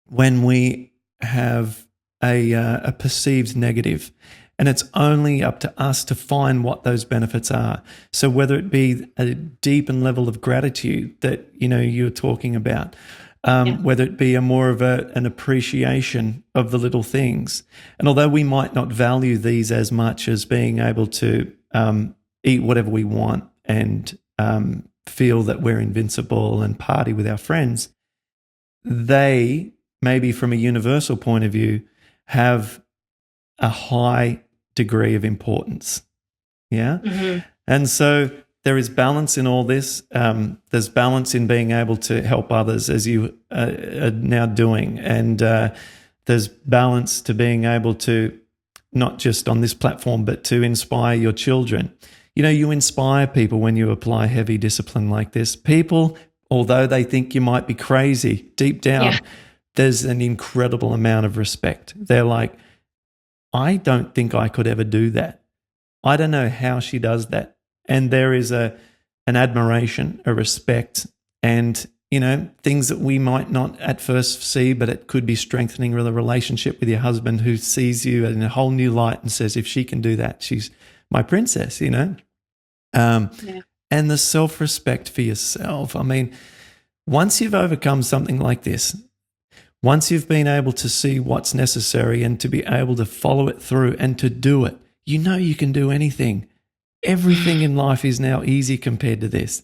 when we have a perceived negative. And it's only up to us to find what those benefits are. So whether it be a deepened level of gratitude that you're talking about, whether it be a more of an appreciation of the little things. And although we might not value these as much as being able to eat whatever we want and feel that we're invincible and party with our friends, they, maybe from a universal point of view, have a high degree of importance. Yeah. Mm-hmm. And so there is balance in all this. There's balance in being able to help others as you are now doing. And there's balance to being able to, not just on this platform, but to inspire your children. You inspire people when you apply heavy discipline like this. People, although they think you might be crazy, deep down, there's an incredible amount of respect. They're like, I don't think I could ever do that. I don't know how she does that. And there is an admiration, a respect, and, things that we might not at first see, but it could be strengthening the relationship with your husband, who sees you in a whole new light and says, if she can do that, she's my princess, Yeah. And the self-respect for yourself. I mean, once you've overcome something like this, once you've been able to see what's necessary and to be able to follow it through and to do it, you can do anything. Everything in life is now easy compared to this.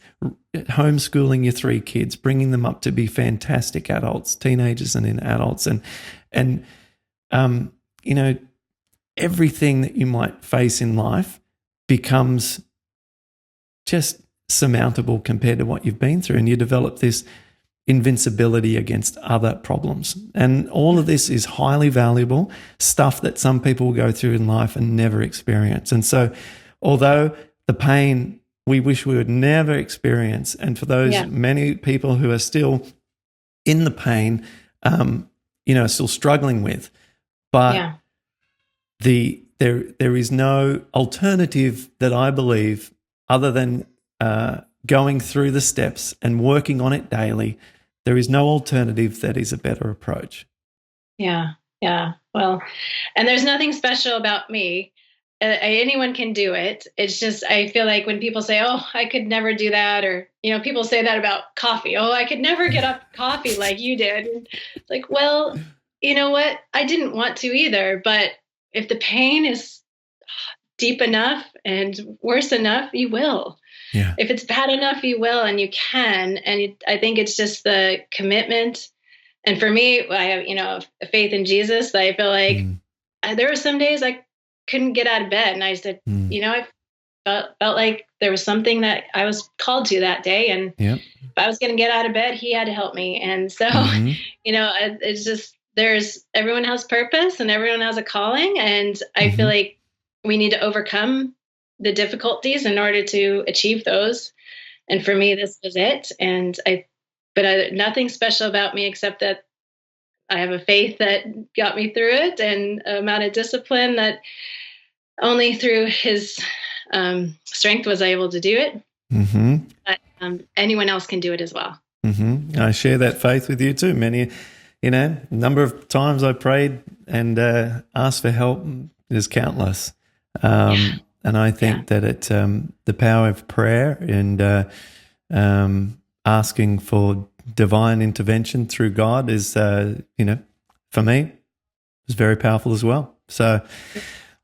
Homeschooling your 3 kids, bringing them up to be fantastic adults, teenagers and in adults, and everything that you might face in life becomes just surmountable compared to what you've been through, and you develop this invincibility against other problems. And all of this is highly valuable stuff that some people will go through in life and never experience. And so although the pain we wish we would never experience, and for those many people who are still in the pain, still struggling with, but there is no alternative that I believe other than going through the steps and working on it daily. There is no alternative that is a better approach.
Yeah. Well, and there's nothing special about me. Anyone can do it. It's just, I feel like when people say, oh, I could never do that, or, people say that about coffee. Oh, I could never get up coffee like you did. And it's like, well, you know what? I didn't want to either. But if the pain is deep enough and worse enough, you will.
Yeah.
If it's bad enough, you will, and you can. And I think it's just the commitment. And for me, I have, a faith in Jesus that I feel like there were some days I couldn't get out of bed. And I said, I felt like there was something that I was called to that day. And if I was going to get out of bed, he had to help me. And so, it's just, everyone has purpose and everyone has a calling. And I feel like we need to overcome the difficulties in order to achieve those. And for me, this was it. And nothing special about me except that I have a faith that got me through it, and an amount of discipline that only through his strength was I able to do it. But anyone else can do it as well.
I share that faith with you too. Many, number of times I prayed and asked for help is countless. And I think that the power of prayer and asking for divine intervention through God is, for me, is very powerful as well. So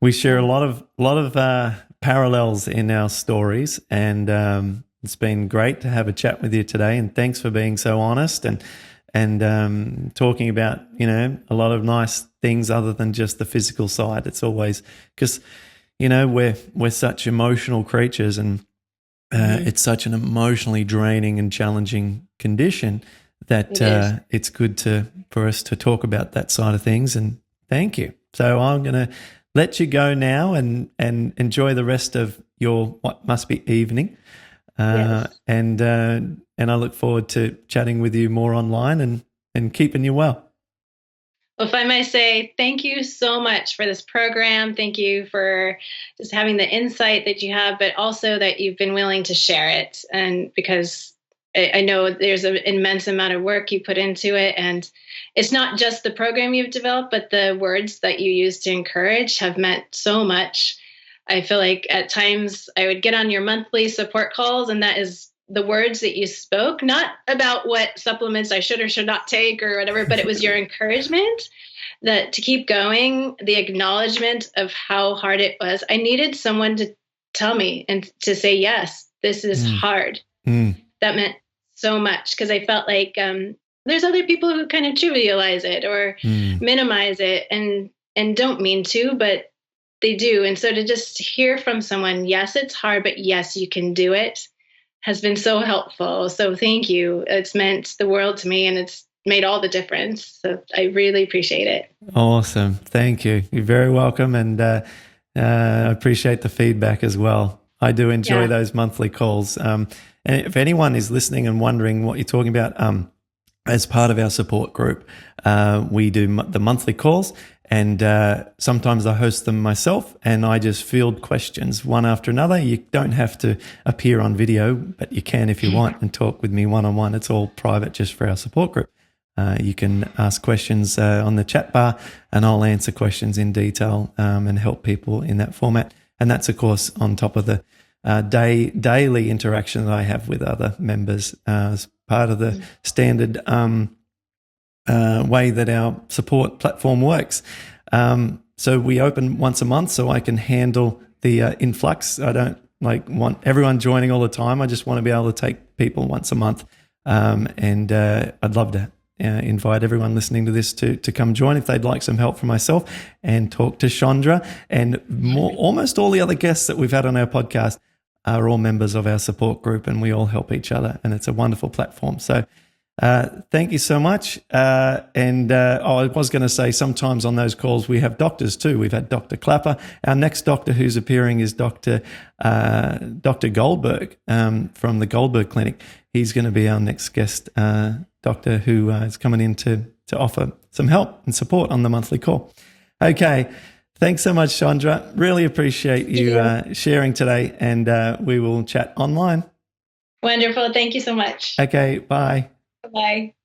we share a lot of parallels in our stories, and it's been great to have a chat with you today. And thanks for being so honest and talking about a lot of nice things other than just the physical side. It's always because we're such emotional creatures, and it's such an emotionally draining and challenging condition that it's good for us to talk about that side of things. And thank you. So I'm going to let you go now and enjoy the rest of your what must be evening. And I look forward to chatting with you more online and keeping you well.
Well, if I may say, thank you so much for this program. Thank you for just having the insight that you have, but also that you've been willing to share it. And because I know there's an immense amount of work you put into it, and it's not just the program you've developed, but the words that you use to encourage have meant so much. I feel like at times I would get on your monthly support calls, and that is the words that you spoke, not about what supplements I should or should not take or whatever, but it was your encouragement that to keep going, the acknowledgement of how hard it was. I needed someone to tell me and to say, yes, this is hard. That meant so much, because I felt like there's other people who kind of trivialize it or minimize it and don't mean to, but they do. And so to just hear from someone, yes, it's hard, but yes, you can do it, has been so helpful. So thank you. It's meant the world to me, and it's made all the difference. So I really appreciate it.
Awesome. Thank you. You're very welcome. And I appreciate the feedback as well. I do enjoy those monthly calls. And if anyone is listening and wondering what you're talking about, as part of our support group, we do the monthly calls, and sometimes I host them myself, and I just field questions one after another. You don't have to appear on video, but you can if you want and talk with me one-on-one. It's all private just for our support group. You can ask questions on the chat bar, and I'll answer questions in detail and help people in that format. And that's, of course, on top of the daily interaction that I have with other members as part of the standard way that our support platform works. So we open once a month so I can handle the influx. I don't want everyone joining all the time. I just want to be able to take people once a month. And I'd love to invite everyone listening to this to come join if they'd like some help from myself, and talk to Shondra. And almost all the other guests that we've had on our podcast are all members of our support group, and we all help each other, and it's a wonderful platform. So thank you so much. I was going to say, sometimes on those calls we have doctors too. We've had Dr. Clapper. Our next doctor who's appearing is Dr. Goldberg from the Goldberg Clinic. He's going to be our next guest doctor who is coming in to offer some help and support on the monthly call. Okay. Thanks so much, Shondra. Really appreciate you sharing today, and we will chat online.
Wonderful. Thank you so much.
Okay, bye.
Bye.